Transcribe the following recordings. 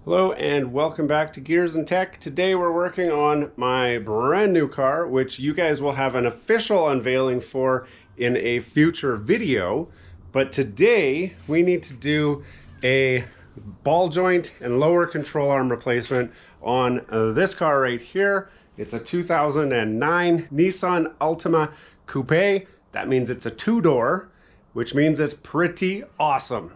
Hello and welcome back to Gears and Tech. Today we're working on my brand new car, which you guys will have an official unveiling for in a future video. But today we need to do a ball joint and lower control arm replacement on this car right here. It's a 2009 Nissan Altima Coupe. That means it's a two-door, which means it's pretty awesome.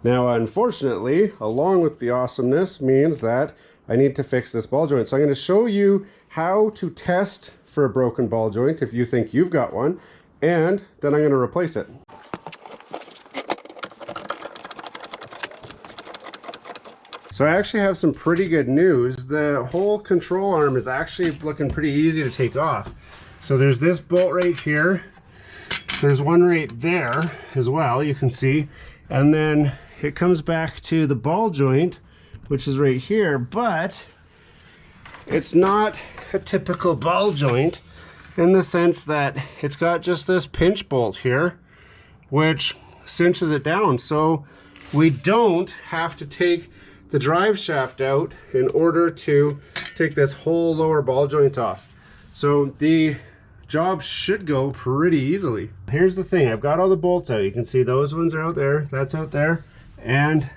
Now, unfortunately, along with the awesomeness means that I need to fix this ball joint. So I'm going to show you how to test for a broken ball joint if you think you've got one, and then I'm going to replace it. So I actually have some pretty good news. The whole control arm is actually looking pretty easy to take off. So there's this bolt right here. There's one right there as well, you can see. And then it comes back to the ball joint, which is right here, but it's not a typical ball joint in the sense that it's got just this pinch bolt here, which cinches it down. So we don't have to take the drive shaft out in order to take this whole lower ball joint off. So the job should go pretty easily. Here's the thing, I've got all the bolts out. You can see those ones are out there, that's out there, and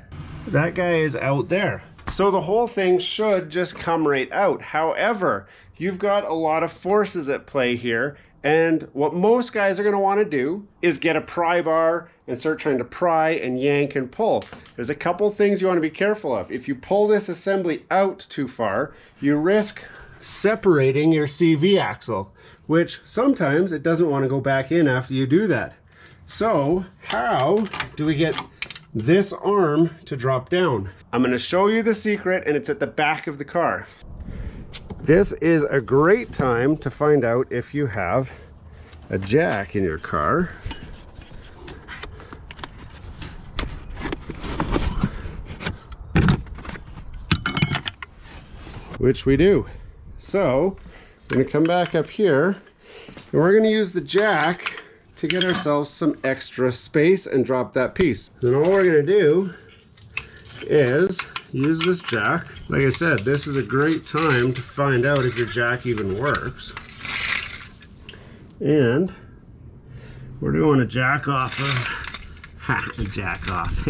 that guy is out there. So the whole thing should just come right out. However, you've got a lot of forces at play here, and what most guys are going to want to do is get a pry bar and start trying to pry and yank and pull. There's a couple things you want to be careful of. If you pull this assembly out too far, you risk separating your CV axle, which sometimes it doesn't want to go back in after you do that. So how do we get this arm to drop down? I'm going to show you the secret, and it's at the back of the car. This is a great time to find out if you have a jack in your car. Which we do. So we're going to come back up here, and we're going to use the jack to get ourselves some extra space and drop that piece. Then all we're going to do is use this jack. Like I said, this is a great time to find out if your jack even works. And we're doing a jack off of, a jack off.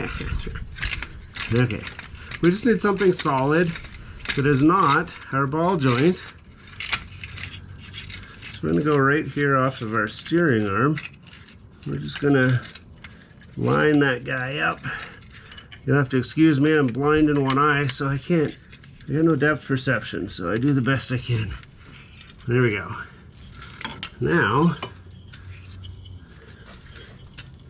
Okay, we just need something solid that is not our ball joint. So we're going to go right here off of our steering arm. We're just going to line that guy up. You'll have to excuse me, I'm blind in one eye, so I got no depth perception, so I do the best I can. There we go. Now,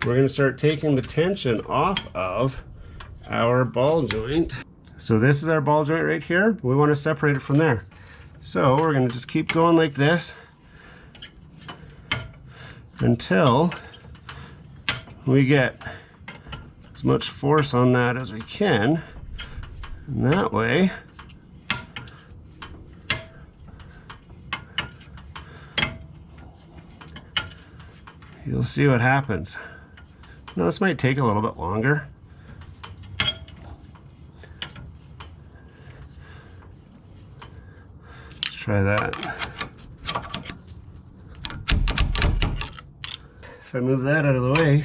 we're going to start taking the tension off of our ball joint. So this is our ball joint right here. We want to separate it from there. So we're going to just keep going like this until we get as much force on that as we can, and that way you'll see what happens. Now this might take a little bit longer. Let's try that. If I move that out of the way,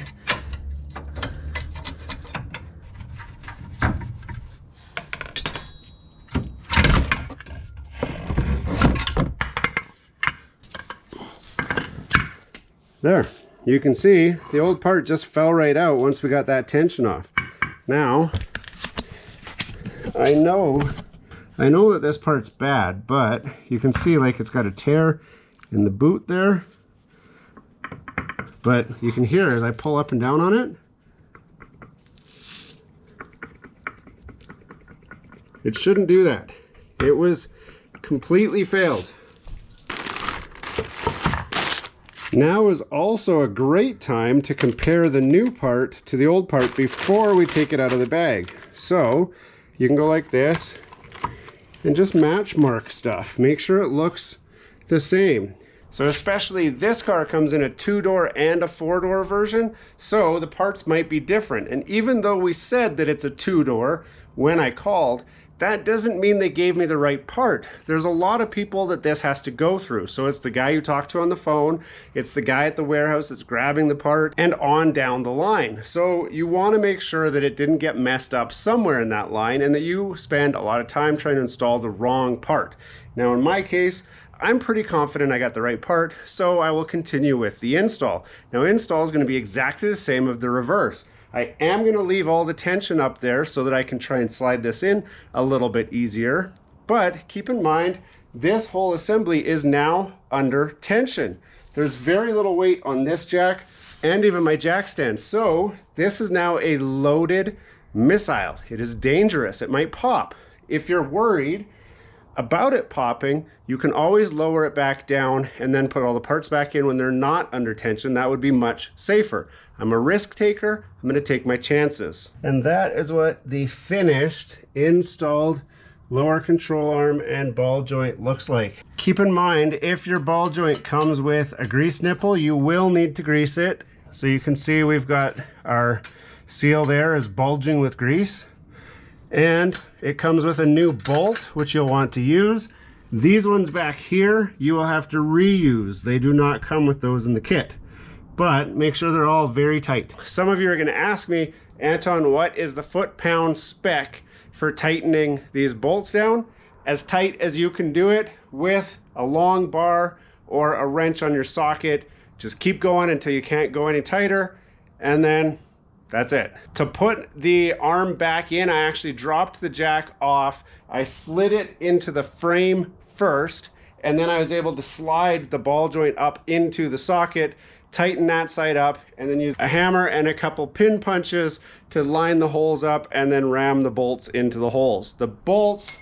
there, you can see the old part just fell right out once we got that tension off. Now, I know that this part's bad, but you can see like it's got a tear in the boot there. But you can hear as I pull up and down on it, it shouldn't do that. It was completely failed. Now is also a great time to compare the new part to the old part before we take it out of the bag. So you can go like this and just match mark stuff. Make sure it looks the same. So especially this car comes in a 2-door and a 4-door version, so the parts might be different. And even though we said that it's a 2-door when I called, that doesn't mean they gave me the right part. There's a lot of people that this has to go through. So it's the guy you talk to on the phone, it's the guy at the warehouse that's grabbing the part, and on down the line. So you want to make sure that it didn't get messed up somewhere in that line and that you spend a lot of time trying to install the wrong part. Now in my case, I'm pretty confident I got the right part, so I will continue with the install. Now install is going to be exactly the same of the reverse. I am going to leave all the tension up there so that I can try and slide this in a little bit easier. But keep in mind, this whole assembly is now under tension. There's very little weight on this jack and even my jack stand. So this is now a loaded missile. It is dangerous. It might pop. If you're worried about it popping, you can always lower it back down and then put all the parts back in when they're not under tension. That would be much safer. I'm a risk taker. I'm going to take my chances. And that is what the finished installed lower control arm and ball joint looks like. Keep in mind, if your ball joint comes with a grease nipple, you will need to grease it. So you can see we've got our seal there is bulging with grease. And it comes with a new bolt, which you'll want to use. These ones back here, you will have to reuse. They do not come with those in the kit, but make sure they're all very tight. Some of you are going to ask me, Anton, what is the foot-pound spec for tightening these bolts down? As tight as you can do it with a long bar or a wrench on your socket. Just keep going until you can't go any tighter, and then that's it. To put the arm back in, I actually dropped the jack off. I slid it into the frame first, and then I was able to slide the ball joint up into the socket, tighten that side up, and then use a hammer and a couple pin punches to line the holes up and then ram the bolts into the holes. The bolts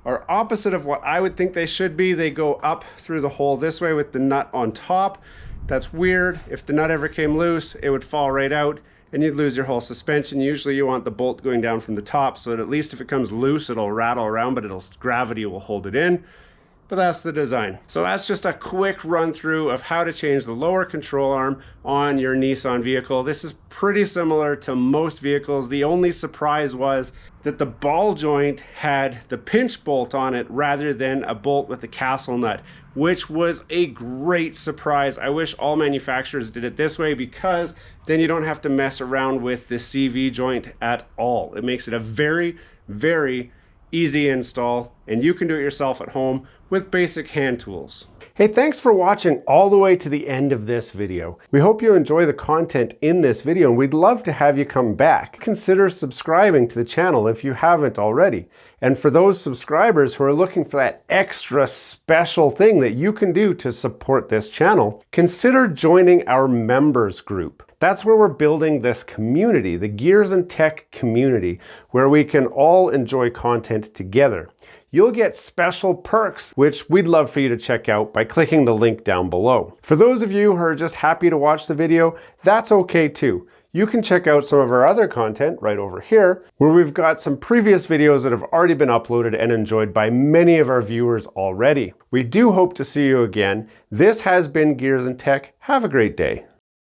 are opposite of what I would think they should be. They go up through the hole this way with the nut on top. That's weird. If the nut ever came loose, it would fall right out and you'd lose your whole suspension. Usually you want the bolt going down from the top so that at least if it comes loose, it'll rattle around, but gravity will hold it in. But that's the design. So that's just a quick run through of how to change the lower control arm on your Nissan vehicle. This is pretty similar to most vehicles. The only surprise was that the ball joint had the pinch bolt on it rather than a bolt with a castle nut, which was a great surprise. I wish all manufacturers did it this way because then you don't have to mess around with the CV joint at all. It makes it a very, very easy install, and you can do it yourself at home with basic hand tools. Hey, thanks for watching all the way to the end of this video. We hope you enjoy the content in this video, and we'd love to have you come back. Consider subscribing to the channel if you haven't already. And for those subscribers who are looking for that extra special thing that you can do to support this channel, consider joining our members group. That's where we're building this community, the Gears and Tech community, where we can all enjoy content together. You'll get special perks, which we'd love for you to check out by clicking the link down below. For those of you who are just happy to watch the video, that's okay too. You can check out some of our other content right over here, where we've got some previous videos that have already been uploaded and enjoyed by many of our viewers already. We do hope to see you again. This has been Gears and Tech. Have a great day.